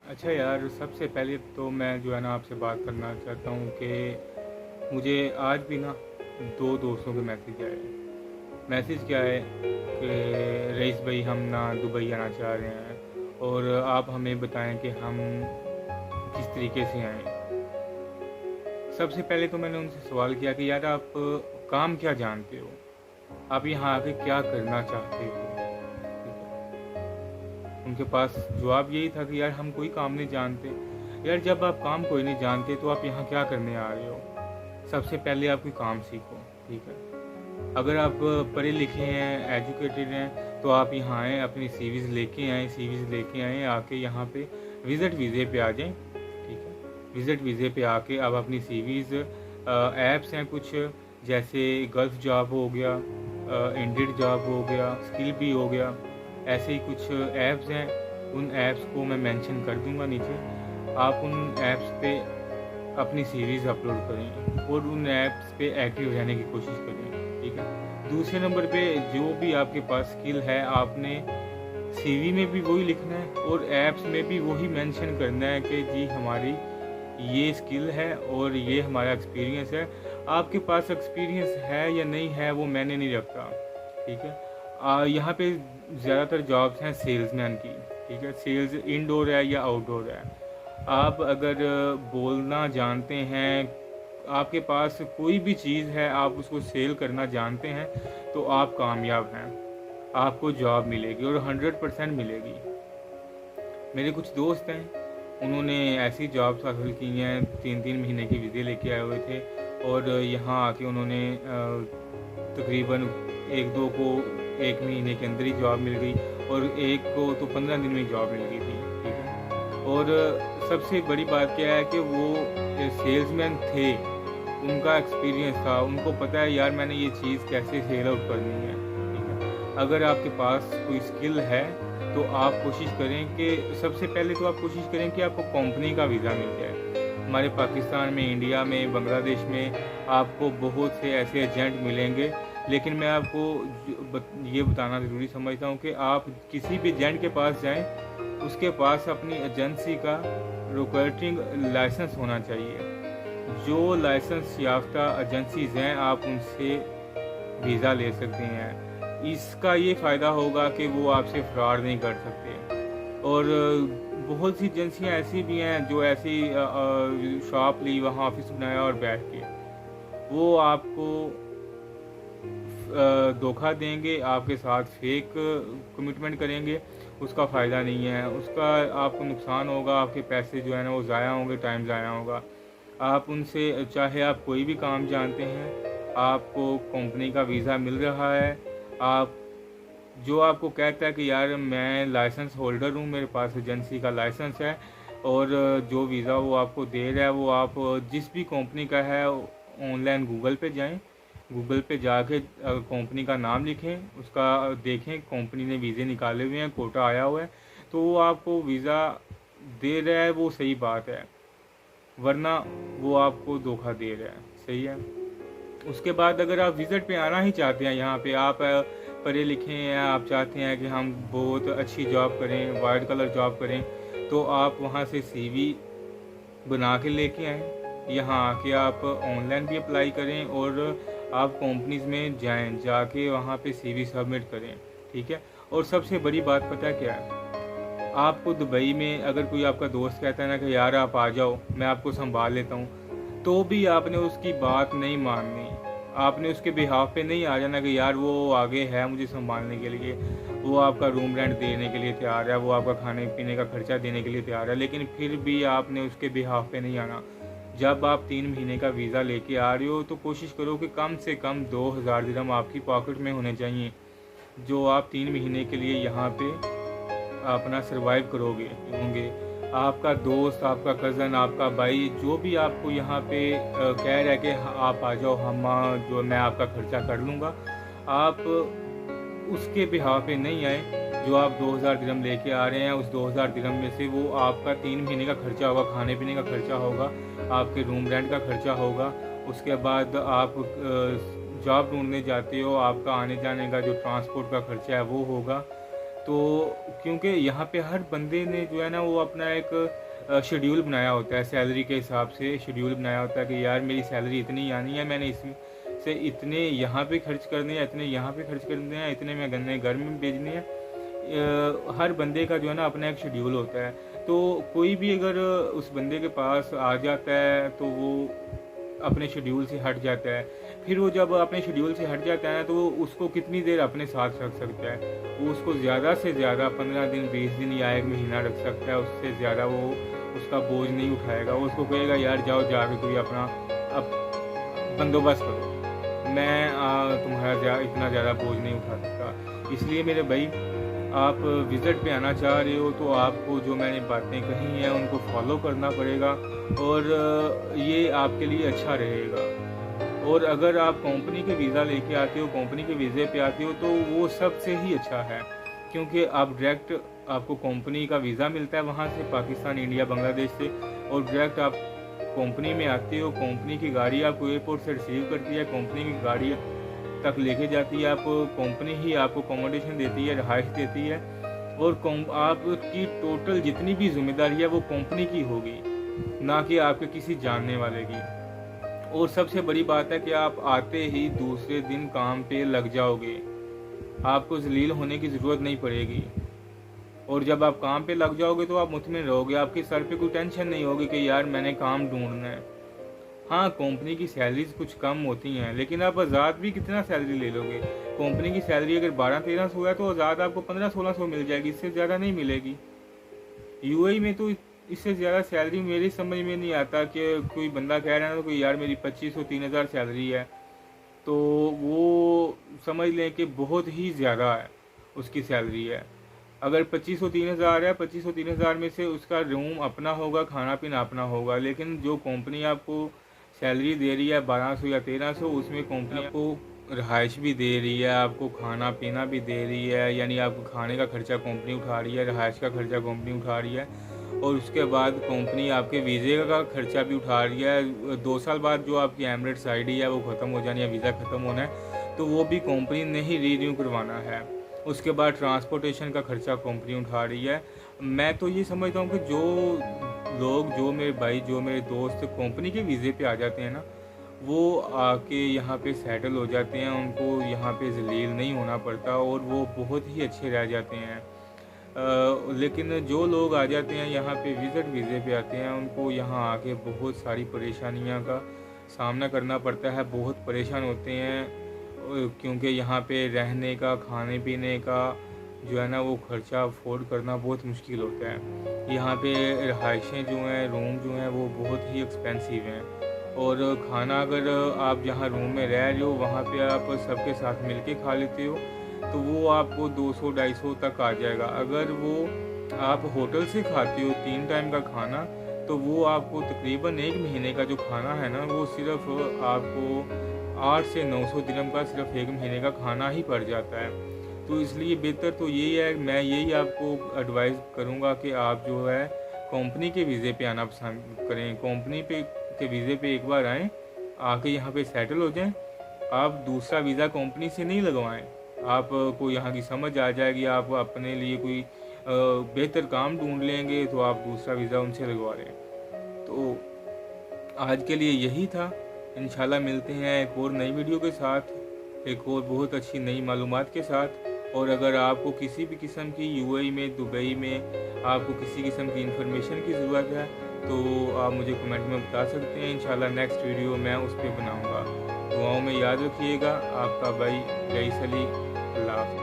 अच्छा यार, सबसे पहले तो मैं जो है ना आपसे बात करना चाहता हूँ कि मुझे आज भी ना दो दोस्तों के मैसेज आए। मैसेज क्या है कि रईस भाई, हम ना दुबई आना चाह रहे हैं और आप हमें बताएं कि हम किस तरीके से आएँ। सबसे पहले तो मैंने उनसे सवाल किया कि यार, आप काम क्या जानते हो, आप यहाँ आके क्या करना चाहते हो। ठीक है, उनके पास जवाब यही था कि यार, हम कोई काम नहीं जानते। यार, जब आप काम कोई नहीं जानते तो आप यहाँ क्या करने आ रहे हो। सबसे पहले आप कोई काम सीखो। ठीक है, अगर आप पढ़े लिखे हैं, एजुकेटेड हैं, तो आप यहाँ आएँ, अपनी सीवीज़ लेके आएँ, आके यहाँ पे विज़िट वीज़े पे आ जाएं। ठीक है, विज़िट वीज़े पे आके आप अपनी सीवीज़, ऐप्स हैं कुछ, जैसे गल्फ जॉब हो गया, इंडिड जॉब हो गया, स्किल भी हो गया, ऐसे ही कुछ ऐप्स हैं। उन ऐप्स को मैं मेंशन कर दूंगा नीचे। आप उन ऐप्स पे अपनी सीरीज़ अपलोड करें और उन ऐप्स पे एक्टिव रहने की कोशिश करें। ठीक है, दूसरे नंबर पे जो भी आपके पास स्किल है, आपने सीवी में भी वही लिखना है और ऐप्स में भी वही मेंशन करना है कि जी, हमारी ये स्किल है और ये हमारा एक्सपीरियंस है। आपके पास एक्सपीरियंस है या नहीं है वो मैंने नहीं रखा। ठीक है, यहाँ पे ज़्यादातर जॉब्स हैं सेल्समैन की। ठीक है, सेल्स इंडोर है या आउटडोर है। आप अगर बोलना जानते हैं, आपके पास कोई भी चीज़ है, आप उसको सेल करना जानते हैं, तो आप कामयाब हैं, आपको जॉब मिलेगी और 100% मिलेगी। मेरे कुछ दोस्त हैं, उन्होंने ऐसी जॉब्स हासिल की हैं, 3-3 महीने की वीज़े लेके आए हुए थे और यहाँ आके उन्होंने तकरीबन 1-2 को 1 महीने के अंदर ही जॉब मिल गई और एक को तो 15 दिन में जॉब मिल गई थी। ठीक है, और सबसे बड़ी बात क्या है कि वो सेल्समैन थे, उनका एक्सपीरियंस था, उनको पता है यार मैंने ये चीज़ कैसे सेल आउट करनी है। ठीक है, अगर आपके पास कोई स्किल है तो आप कोशिश करें कि सबसे पहले तो आप कोशिश करें कि आपको कंपनी का वीज़ा मिल जाए। हमारे पाकिस्तान में, इंडिया में, बांग्लादेश में आपको बहुत से ऐसे एजेंट मिलेंगे, लेकिन मैं आपको ये बताना ज़रूरी समझता हूँ कि आप किसी भी एजेंट के पास जाएं, उसके पास अपनी एजेंसी का रिक्रूटिंग लाइसेंस होना चाहिए। जो लाइसेंस याफ्ता एजेंसीज़ हैं, आप उनसे वीज़ा ले सकते हैं। इसका ये फ़ायदा होगा कि वो आपसे फ्रॉड नहीं कर सकते। और बहुत सी एजेंसियां ऐसी भी हैं जो ऐसी शॉप ली, वहाँ ऑफिस बनाया और बैठ के वो आपको धोखा देंगे, आपके साथ फेक कमिटमेंट करेंगे। उसका फ़ायदा नहीं है, उसका आपको नुकसान होगा, आपके पैसे जो है ना वो ज़ाया होंगे, टाइम ज़ाया होगा। आप उनसे, चाहे आप कोई भी काम जानते हैं, आपको कंपनी का वीज़ा मिल रहा है, आप जो आपको कहता है कि यार मैं लाइसेंस होल्डर हूँ, मेरे पास एजेंसी का लाइसेंस है, और जो वीज़ा वो आपको दे रहा है वो आप जिस भी कंपनी का है, ऑनलाइन गूगल पे जाएं, गूगल पे जाके कंपनी का नाम लिखें, उसका देखें कंपनी ने वीज़े निकाले हुए हैं, कोटा आया हुआ है, तो वो आपको वीज़ा दे रहा है, वो सही बात है, वरना वो आपको धोखा दे रहा है। सही है। उसके बाद अगर आप विज़िट पे आना ही चाहते हैं, यहाँ पे आप पढ़े लिखे हैं, आप चाहते हैं कि हम बहुत अच्छी जॉब करें, वाइट कलर जॉब करें, तो आप वहाँ से सीवी बना के लेके आएँ। यहाँ आके आप ऑनलाइन भी अप्लाई करें और आप कंपनीज में जाएं, जाके वहाँ पे सीवी सबमिट करें। ठीक है, और सबसे बड़ी बात पता क्या है, आपको दुबई में अगर कोई आपका दोस्त कहता है ना कि यार आप आ जाओ, मैं आपको संभाल लेता हूँ, तो भी आपने उसकी बात नहीं माननी। आपने उसके बिहाफ पे नहीं आ जाना कि यार वो आगे है मुझे संभालने के लिए, वो आपका रूम रेंट देने के लिए तैयार है, वो आपका खाने पीने का खर्चा देने के लिए तैयार है, लेकिन फिर भी आपने उसके बिहाफ पे नहीं आना। जब आप 3 महीने का वीज़ा लेके आ रहे हो तो कोशिश करो कि कम से कम 2000 दिरहम आपकी पॉकेट में होने चाहिए, जो आप 3 महीने के लिए यहाँ पे अपना सरवाइव करोगे होंगे। आपका दोस्त, आपका कज़न, आपका भाई, जो भी आपको यहाँ पे कह रहा है कि आप आ जाओ, हम जो मैं आपका खर्चा कर लूँगा, आप उसके बिहाफ पे नहीं आए। जो आप 2000 दिरहम लेके आ रहे हैं, उस 2000 दिरहम में से वो आपका 3 महीने का खर्चा होगा, खाने पीने का खर्चा होगा, आपके रूम रेंट का खर्चा होगा। उसके बाद आप जॉब ढूंढने जाते हो, आपका आने जाने का जो ट्रांसपोर्ट का खर्चा है वो होगा। तो क्योंकि यहाँ पे हर बंदे ने जो है ना वो अपना एक शेड्यूल बनाया होता है, सैलरी के हिसाब से शेड्यूल बनाया होता है कि यार मेरी सैलरी इतनी आनी है, मैंने इसमें से इतने यहाँ पे खर्च करने हैं, इतने यहाँ पे खर्च करने हैं, इतने मैं गन्ने घर में भेजने हैं। हर बंदे का जो है ना अपना एक शेड्यूल होता है। तो कोई भी अगर उस बंदे के पास आ जाता है तो वो अपने शेड्यूल से हट जाता है। फिर वो जब अपने शेड्यूल से हट जाता है तो उसको कितनी देर अपने साथ रख सकता है, वो उसको ज़्यादा से ज़्यादा 15 दिन 20 दिन या 1 महीना रख सकता है। उससे ज़्यादा वो उसका बोझ नहीं उठाएगा। वो उसको कहेगा यार जाओ जाके कोई अपना अब बंदोबस्त करो, मैं तुम्हारा इतना ज़्यादा बोझ नहीं उठा सकता। इसलिए मेरे भाई, आप विज़िट पे आना चाह रहे हो तो आपको जो मैंने बातें कही हैं उनको फॉलो करना पड़ेगा, और ये आपके लिए अच्छा रहेगा। और अगर आप कंपनी के वीज़ा लेके आते हो, कंपनी के वीज़े पे आते हो, तो वो सबसे ही अच्छा है, क्योंकि आप डायरेक्ट आपको कंपनी का वीज़ा मिलता है वहाँ से, पाकिस्तान, इंडिया, बांग्लादेश से, और डायरेक्ट आप कंपनी में आते हो। कंपनी की गाड़ी आपको एयरपोर्ट से रिसीव करती है, कंपनी की गाड़ी तक लेके जाती है, आपको कंपनी ही आपको अकोमोडेशन देती है, रिहाइश देती है, और आपकी टोटल जितनी भी जिम्मेदारी है वो कंपनी की होगी, ना कि आपके किसी जानने वाले की। और सबसे बड़ी बात है कि आप आते ही दूसरे दिन काम पे लग जाओगे, आपको जलील होने की ज़रूरत नहीं पड़ेगी। और जब आप काम पे लग जाओगे तो आप मुतमिन रहोगे, आपके सर पे कोई टेंशन नहीं होगी कि यार मैंने काम ढूंढना है। हाँ, कंपनी की सैलरीज कुछ कम होती हैं, लेकिन आप आज़ाद भी कितना सैलरी ले लोगे। कंपनी की सैलरी अगर 1200-1300 है तो आज़ाद आपको 1500-1600 मिल जाएगी, इससे ज़्यादा नहीं मिलेगी। यूएई में तो इससे ज़्यादा सैलरी मेरी समझ में नहीं आता कि कोई बंदा कह रहा है ना कोई यार मेरी 2500-3000 सैलरी है, तो वो समझ लें कि बहुत ही ज़्यादा है उसकी सैलरी है। अगर 2500-3000 है, 2500-3000 में से उसका रूम अपना होगा, खाना पीना अपना होगा, लेकिन जो कंपनी आपको सैलरी दे रही है 1200 या 1300, उसमें कंपनी आपको रहाइश भी दे रही है, आपको खाना पीना भी दे रही है, यानी आपको खाने का खर्चा कंपनी उठा रही है, रहाइश का खर्चा कंपनी उठा रही है, और उसके बाद कंपनी आपके वीज़े का खर्चा भी उठा रही है। 2 साल बाद जो आपकी एमिरेट्स आईडी है वो ख़त्म हो जानी है, वीज़ा ख़त्म होना है, तो वो भी कंपनी ने ही रीन्यू करवाना है। उसके बाद ट्रांसपोर्टेशन का खर्चा कंपनी उठा रही है। मैं तो ये समझता हूँ कि जो लोग, जो मेरे भाई, जो मेरे दोस्त कंपनी के वीज़े पे आ जाते हैं ना, वो आके यहाँ पे सेटल हो जाते हैं, उनको यहाँ पे जलील नहीं होना पड़ता, और वो बहुत ही अच्छे रह जाते हैं। लेकिन जो लोग आ जाते हैं यहाँ पे विज़िट वीज़े पे आते हैं, उनको यहाँ आके बहुत सारी परेशानियों का सामना करना पड़ता है, बहुत परेशान होते हैं, क्योंकि यहाँ पे रहने का, खाने पीने का जो है ना वो खर्चा अफोर्ड करना बहुत मुश्किल होता है। यहाँ पे रहाइशें जो हैं, रूम जो हैं, वो बहुत ही एक्सपेंसिव हैं, और खाना अगर आप जहाँ रूम में रह रहे हो वहाँ पे आप सबके साथ मिलके खा लेते हो तो वो आपको 200-250 तक आ जाएगा। अगर वो आप होटल से खाते हो 3 टाइम का खाना, तो वो आपको तकरीबन 1 महीने का जो खाना है ना, वो सिर्फ आपको 8 से 900 दिरहम का सिर्फ 1 महीने का खाना ही पड़ जाता है। तो इसलिए बेहतर तो यही है, मैं यही आपको एडवाइस करूँगा कि आप जो है कंपनी के वीज़े पे आना पसंद करें। कंपनी के वीज़े पे एक बार आएँ, आके यहाँ पे सेटल हो जाएं। आप दूसरा वीज़ा कंपनी से नहीं लगवाएं, आपको यहाँ की समझ आ जाएगी, आप अपने लिए कोई बेहतर काम ढूंढ लेंगे तो आप दूसरा वीज़ा उनसे लगवा लें। तो आज के लिए यही था। इंशाल्लाह मिलते हैं एक और नई वीडियो के साथ, एक और बहुत अच्छी नई मालूमात के साथ। और अगर आपको किसी भी किस्म की यूएई में, दुबई में आपको किसी किस्म की इंफॉर्मेशन की ज़रूरत है तो आप मुझे कमेंट में बता सकते हैं। इंशाल्लाह नेक्स्ट वीडियो मैं उस पर बनाऊँगा। दुआओं में याद रखिएगा। आपका भाई रईस अली। अल्लाह।